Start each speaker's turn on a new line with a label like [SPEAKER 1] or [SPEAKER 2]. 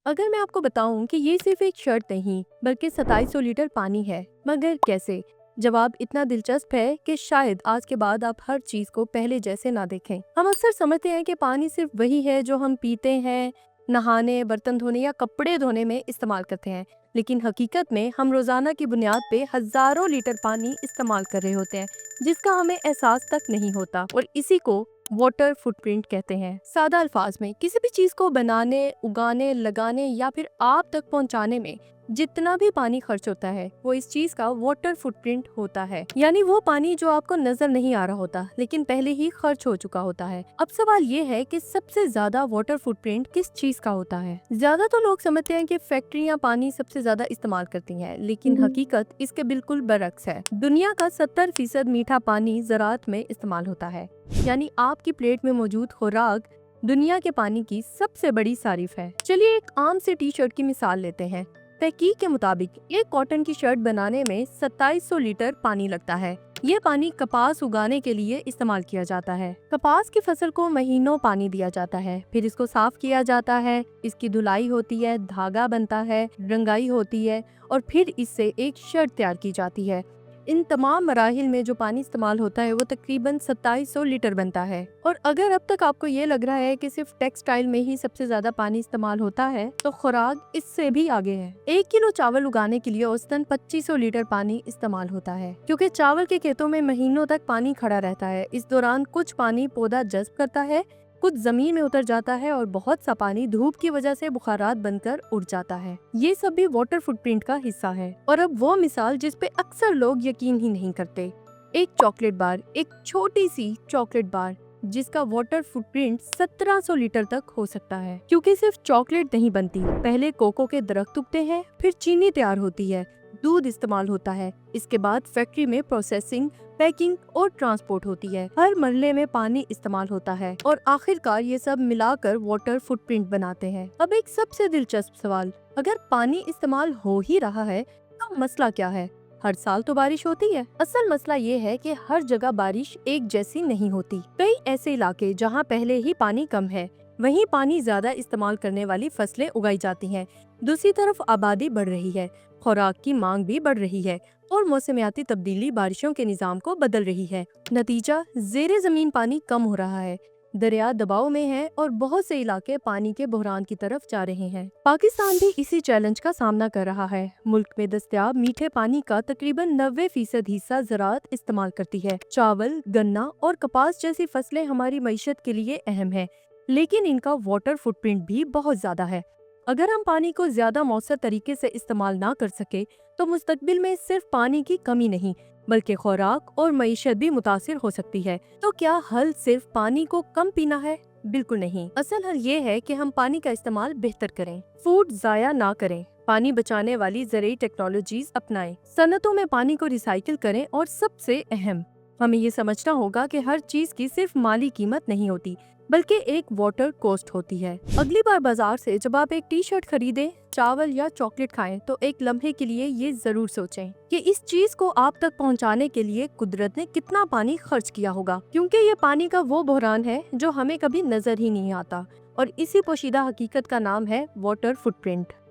[SPEAKER 1] अगर मैं आपको बताऊं कि ये सिर्फ एक शर्ट नहीं बल्कि 2700 लीटर पानी है, मगर कैसे? जवाब इतना दिलचस्प है कि शायद आज के बाद आप हर चीज को पहले जैसे ना देखें। हम अक्सर समझते हैं कि पानी सिर्फ वही है जो हम पीते हैं, नहाने, बर्तन धोने या कपड़े धोने में इस्तेमाल करते हैं, लेकिन हकीकत में हम रोजाना की बुनियाद पे हजारों लीटर पानी इस्तेमाल कर रहे होते हैं, जिसका हमें एहसास तक नहीं होता। और इसी को वाटर फुटप्रिंट कहते हैं। सादा अल्फाज में किसी भी चीज को बनाने, उगाने, लगाने या फिर आप तक पहुंचाने में जितना भी पानी खर्च होता है, वो इस चीज का वाटर फुटप्रिंट होता है। यानी वो पानी जो आपको नजर नहीं आ रहा होता, लेकिन पहले ही खर्च हो चुका होता है। अब सवाल ये है कि सबसे ज्यादा वाटर फुटप्रिंट किस चीज का होता है? ज्यादा तो लोग समझते हैं कि फैक्ट्रियां पानी सबसे ज्यादा इस्तेमाल करती हैं, लेकिन हकीकत इसके बिल्कुल बरक्स है। दुनिया का 70% मीठा पानी ज़राअत में इस्तेमाल होता है। यानी आपकी प्लेट में मौजूद खुराक दुनिया के पानी की सबसे बड़ी सारिफ है। चलिए एक आम से टी शर्ट की मिसाल लेते हैं। तहकीक के मुताबिक एक कॉटन की शर्ट बनाने में 2700 लीटर पानी लगता है। ये पानी कपास उगाने के लिए इस्तेमाल किया जाता है। कपास की फसल को महीनों पानी दिया जाता है, फिर इसको साफ किया जाता है, इसकी धुलाई होती है, धागा बनता है, रंगाई होती है और फिर इससे एक शर्ट तैयार की जाती है। इन तमाम मराहिल में जो पानी इस्तेमाल होता है वो तकरीबन 2700 लीटर बनता है। और अगर अब तक आपको ये लग रहा है कि सिर्फ टेक्सटाइल में ही सबसे ज्यादा पानी इस्तेमाल होता है, तो खुराक इससे भी आगे है। 1 किलो चावल उगाने के लिए औसतन 2500 लीटर पानी इस्तेमाल होता है, क्योंकि चावल के खेतों में महीनों तक पानी खड़ा रहता है। इस दौरान कुछ पानी पौधा जज्ब करता है, कुछ जमीन में उतर जाता है और बहुत सा पानी धूप की वजह से बुखारात बनकर उड़ जाता है। ये सब भी वाटर फुटप्रिंट का हिस्सा है। और अब वो मिसाल जिस पे अक्सर लोग यकीन ही नहीं करते। एक चॉकलेट बार, एक छोटी सी चॉकलेट बार जिसका वाटर फुटप्रिंट 1700 लीटर तक हो सकता है। क्योंकि सिर्फ चॉकलेट नहीं बनती, पहले कोको के दरख्त उगते हैं, फिर चीनी तैयार होती है, दूध इस्तेमाल होता है, इसके बाद फैक्ट्री में प्रोसेसिंग, पैकिंग और ट्रांसपोर्ट होती है। हर मरहले में पानी इस्तेमाल होता है और आखिरकार ये सब मिलाकर वाटर फुटप्रिंट बनाते हैं। अब एक सबसे दिलचस्प सवाल, अगर पानी इस्तेमाल हो ही रहा है तो मसला क्या है? हर साल तो बारिश होती है। असल मसला ये है कि हर जगह बारिश एक जैसी नहीं होती। कई ऐसे इलाके जहाँ पहले ही पानी कम है, वहीं पानी ज्यादा इस्तेमाल करने वाली फसलें उगाई जाती हैं। दूसरी तरफ आबादी बढ़ रही है, खुराक की मांग भी बढ़ रही है और मौसमियाती तब्दीली बारिशों के निजाम को बदल रही है। नतीजा, ज़ेरे ज़मीन पानी कम हो रहा है, दरिया दबाव में है और बहुत से इलाके पानी के बहरान की तरफ जा रहे हैं। पाकिस्तान भी इसी चैलेंज का सामना कर रहा है। मुल्क में दस्तयाब मीठे पानी का तकरीबन 90% हिस्सा ज़राअत इस्तेमाल करती है। चावल, गन्ना और कपास जैसी फसलें हमारी मईशत के लिए अहम है, लेकिन इनका वाटर फुटप्रिंट भी बहुत ज्यादा है। अगर हम पानी को ज्यादा मौसर तरीके से इस्तेमाल ना कर सके तो मुस्तकबिल में सिर्फ पानी की कमी नहीं बल्कि खुराक और मईशत भी मुतासिर हो सकती है। तो क्या हल सिर्फ पानी को कम पीना है? बिल्कुल नहीं। असल हल ये है कि हम पानी का इस्तेमाल बेहतर करें, फूड जाया ना करें, पानी बचाने वाली ज़रूरी टेक्नोलॉजीज अपनाएं, सनतों में पानी को रिसाइकिल करें और सबसे अहम, हमें ये समझना होगा कि हर चीज की सिर्फ माली कीमत नहीं होती बल्कि एक वाटर कॉस्ट होती है। अगली बार बाजार से जब आप एक टी शर्ट खरीदें, चावल या चॉकलेट खाएं, तो एक लम्हे के लिए ये जरूर सोचें कि इस चीज को आप तक पहुंचाने के लिए कुदरत ने कितना पानी खर्च किया होगा, क्योंकि ये पानी का वो बहरान है जो हमें कभी नजर ही नहीं आता। और इसी पोशीदा हकीकत का नाम है वाटर फुटप्रिंट।